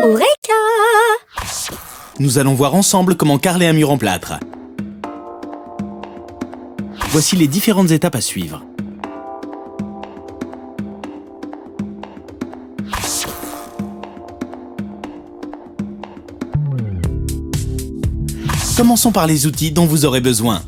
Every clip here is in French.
Eureka! Nous allons voir ensemble comment carreler un mur en plâtre. Voici les différentes étapes à suivre. Commençons par les outils dont vous aurez besoin.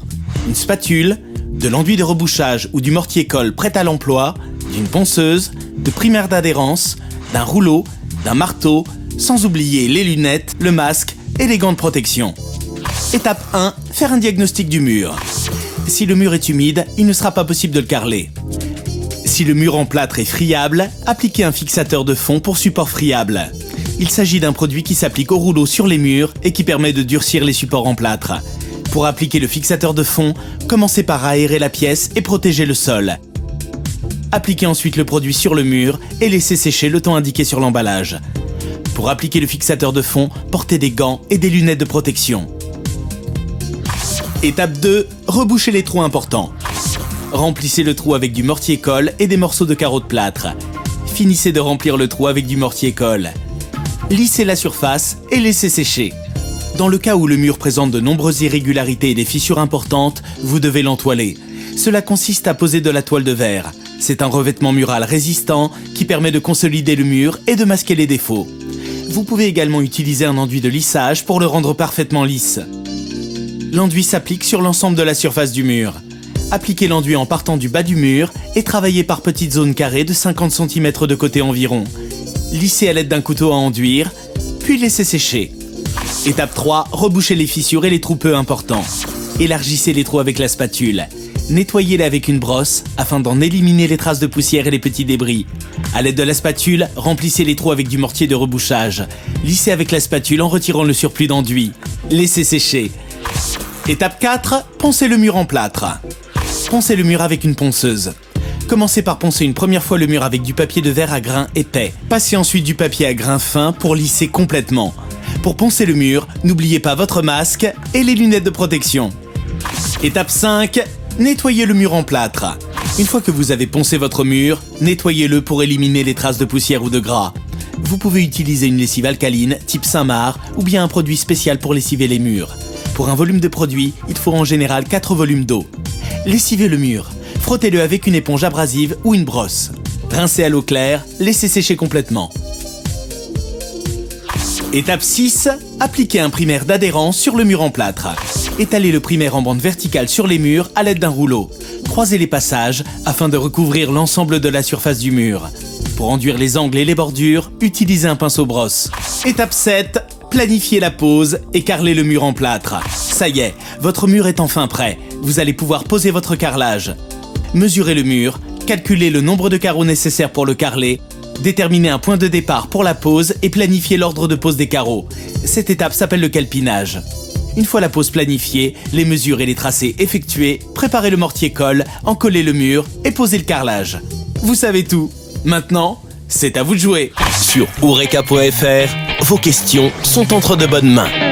Une spatule, de l'enduit de rebouchage ou du mortier-colle prêt à l'emploi, d'une ponceuse, de primaire d'adhérence, d'un rouleau, d'un marteau, sans oublier les lunettes, le masque et les gants de protection. Étape 1, faire un diagnostic du mur. Si le mur est humide, il ne sera pas possible de le carreler. Si le mur en plâtre est friable, appliquez un fixateur de fond pour support friable. Il s'agit d'un produit qui s'applique au rouleau sur les murs et qui permet de durcir les supports en plâtre. Pour appliquer le fixateur de fond, commencez par aérer la pièce et protéger le sol. Appliquez ensuite le produit sur le mur et laissez sécher le temps indiqué sur l'emballage. Pour appliquer le fixateur de fond, portez des gants et des lunettes de protection. Étape 2, rebouchez les trous importants. Remplissez le trou avec du mortier-colle et des morceaux de carreaux de plâtre. Finissez de remplir le trou avec du mortier-colle. Lissez la surface et laissez sécher. Dans le cas où le mur présente de nombreuses irrégularités et des fissures importantes, vous devez l'entoiler. Cela consiste à poser de la toile de verre. C'est un revêtement mural résistant qui permet de consolider le mur et de masquer les défauts. Vous pouvez également utiliser un enduit de lissage pour le rendre parfaitement lisse. L'enduit s'applique sur l'ensemble de la surface du mur. Appliquez l'enduit en partant du bas du mur et travaillez par petites zones carrées de 50 cm de côté environ. Lissez à l'aide d'un couteau à enduire, puis laissez sécher. Étape 3, rebouchez les fissures et les trous peu importants. Élargissez les trous avec la spatule. Nettoyez-les avec une brosse afin d'en éliminer les traces de poussière et les petits débris. À l'aide de la spatule, remplissez les trous avec du mortier de rebouchage. Lissez avec la spatule en retirant le surplus d'enduit. Laissez sécher. Étape 4, poncez le mur en plâtre. Poncez le mur avec une ponceuse. Commencez par poncer une première fois le mur avec du papier de verre à grains épais. Passez ensuite du papier à grains fins pour lisser complètement. Pour poncer le mur, n'oubliez pas votre masque et les lunettes de protection. Étape 5, nettoyez le mur en plâtre. Une fois que vous avez poncé votre mur, nettoyez-le pour éliminer les traces de poussière ou de gras. Vous pouvez utiliser une lessive alcaline type Saint-Marc ou bien un produit spécial pour lessiver les murs. Pour un volume de produit, il faut en général 4 volumes d'eau. Lessivez le mur. Frottez-le avec une éponge abrasive ou une brosse. Rincez à l'eau claire, laissez sécher complètement. Étape 6, appliquez un primaire d'adhérence sur le mur en plâtre. Étalez le primaire en bande verticale sur les murs à l'aide d'un rouleau. Croisez les passages afin de recouvrir l'ensemble de la surface du mur. Pour enduire les angles et les bordures, utilisez un pinceau brosse. Étape 7, planifiez la pose et carrelez le mur en plâtre. Ça y est, votre mur est enfin prêt. Vous allez pouvoir poser votre carrelage. Mesurez le mur, calculez le nombre de carreaux nécessaires pour le carreler, déterminez un point de départ pour la pose et planifiez l'ordre de pose des carreaux. Cette étape s'appelle le calpinage. Une fois la pose planifiée, les mesures et les tracés effectués, préparez le mortier-colle, encollez le mur et posez le carrelage. Vous savez tout. Maintenant, c'est à vous de jouer. Sur Eureka.fr, vos questions sont entre de bonnes mains.